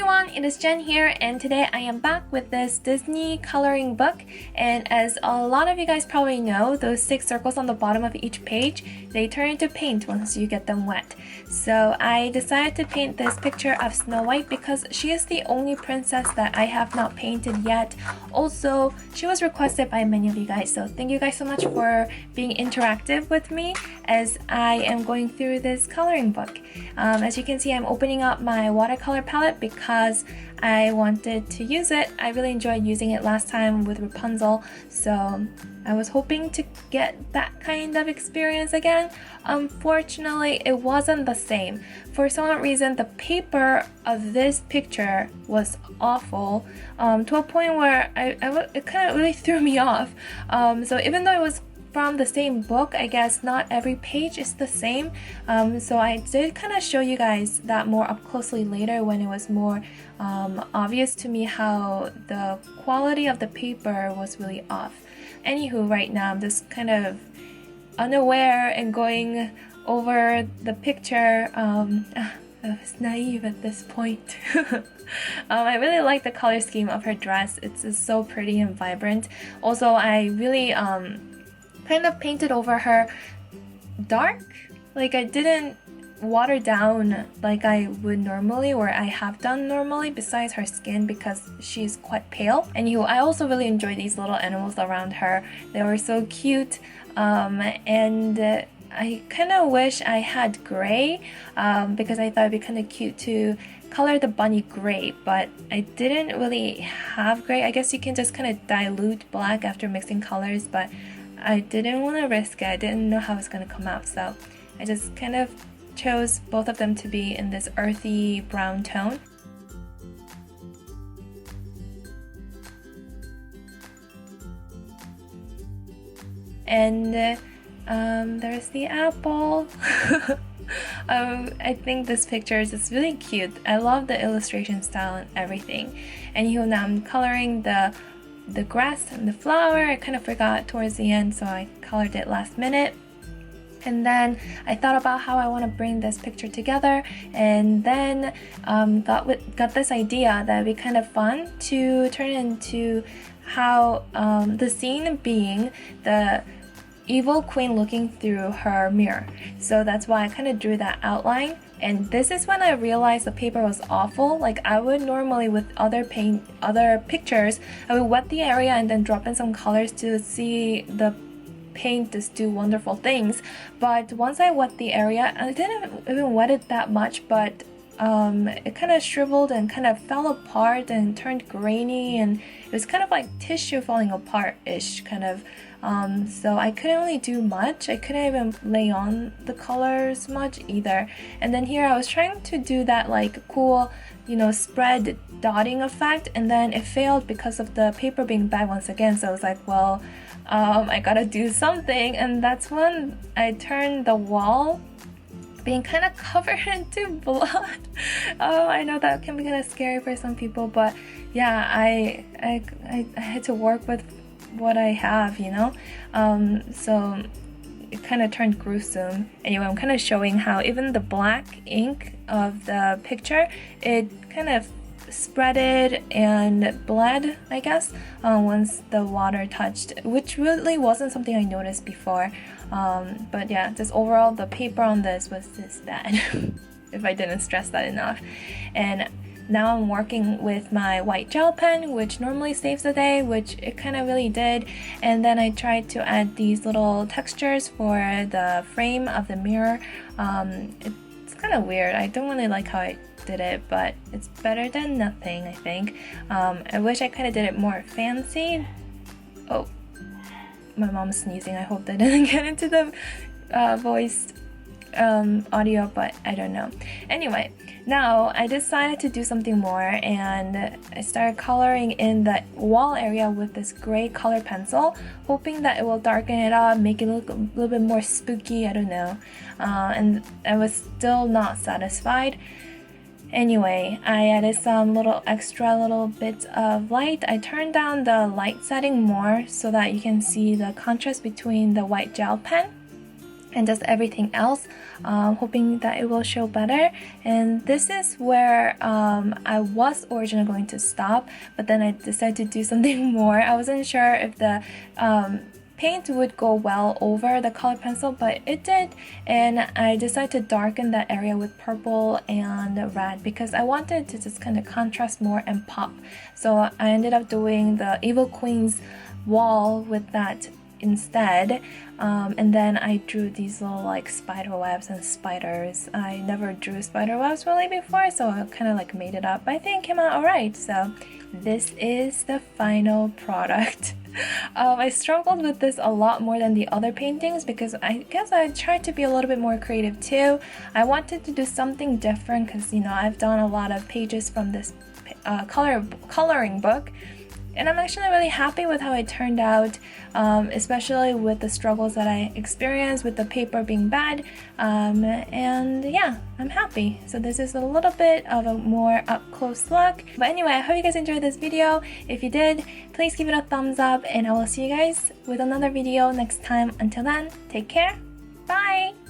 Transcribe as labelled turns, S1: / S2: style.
S1: everyone, it is Jen here, and today I am back with this Disney coloring book. And as a lot of you guys probably know, those 6 circles on the bottom of each page, they turn into paint once you get them wet. So I decided to paint this picture of Snow White because she is the only princess that I have not painted yet. Also, she was requested by many of you guys, so thank you guys so much for being interactive with me as I am going through this coloring book. As you can see, I'm opening up my watercolor palette because I wanted to use it. I really enjoyed using it last time with Rapunzel, so I was hoping to get that kind of experience again. Unfortunately, it wasn't the same. For some reason, the paper of this picture was awful, to a point where it kind of really threw me off. So even though it was from the same book, I guess not every page is the same. So I did kind of show you guys that more up closely later when it was more obvious to me how the quality of the paper was really off. Anywho, right now I'm just kind of unaware and going over the picture. I was naive at this point. I really like the color scheme of her dress. It's so pretty and vibrant. Also, I really kind of painted over her dark. Like, I didn't water down like I would normally, or I have done normally, besides her skin because she's quite pale. Anywho, I also really enjoyed these little animals around her. They were so cute, and I kind of wish I had gray, because I thought it'd be kind of cute to color the bunny gray, but I didn't really have gray. I guess you can just kind of dilute black after mixing colors, but I didn't want to risk it. I didn't know how it's going to come out, so I just kind of chose both of them to be in this earthy brown tone. And there's the apple. I think this picture is just really cute. I love the illustration style and everything. And now I'm coloring the grass and the flower. I kind of forgot towards the end, so I colored it last minute. And then I thought about how I want to bring this picture together, and then got this idea that it'd be kind of fun to turn into how the scene being the evil queen looking through her mirror. So that's why I kind of drew that outline. And this is when I realized the paper was awful. Like, I would normally with other pictures, I would wet the area and then drop in some colors to see the paint just do wonderful things. But once I wet the area, I didn't even wet it that much, but it kind of shriveled and kind of fell apart and turned grainy, and it was kind of like tissue falling apart-ish kind of. So I couldn't really do much. I couldn't even lay on the colors much either. And then here I was trying to do that like cool, spread dotting effect, and then it failed because of the paper being bad once again. So I was like, well, I gotta do something, and that's when I turned the wall being kind of covered into blood. I know that can be kind of scary for some people, but yeah, I had to work with what I have, so it kind of turned gruesome. Anyway, I'm kind of showing how even the black ink of the picture, it kind of spreaded and bled, I guess, once the water touched, which really wasn't something I noticed before. But yeah, just overall the paper on this was just bad if I didn't stress that enough. And now I'm working with my white gel pen, which normally saves the day, which it kind of really did. And then I tried to add these little textures for the frame of the mirror. It's kind of weird. I don't really like how I did it, but it's better than nothing, I think. I wish I kind of did it more fancy. Oh, my mom's sneezing. I hope that didn't get into the voiced audio, but I don't know. Anyway, now I decided to do something more, and I started coloring in the wall area with this gray color pencil, hoping that it will darken it up, make it look a little bit more spooky, I don't know. And I was still not satisfied. Anyway, I added some extra little bits of light. I turned down the light setting more so that you can see the contrast between the white gel pen and just everything else, hoping that it will show better. And this is where I was originally going to stop, but then I decided to do something more. I wasn't sure if the paint would go well over the colored pencil, but it did, and I decided to darken that area with purple and red because I wanted to just kind of contrast more and pop. So I ended up doing the Evil Queen's wall with that instead, and then I drew these little like spider webs and spiders. I never drew spider webs really before, so I kind of like made it up. I think it came out alright, so this is the final product. I struggled with this a lot more than the other paintings because I guess I tried to be a little bit more creative too. I wanted to do something different because, you know, I've done a lot of pages from this coloring book, and I'm actually really happy with how it turned out, especially with the struggles that I experienced with the paper being bad, and yeah, I'm happy. So this is a little bit of a more up-close look. But anyway, I hope you guys enjoyed this video. If you did, please give it a thumbs up, and I will see you guys with another video next time. Until then, take care, bye!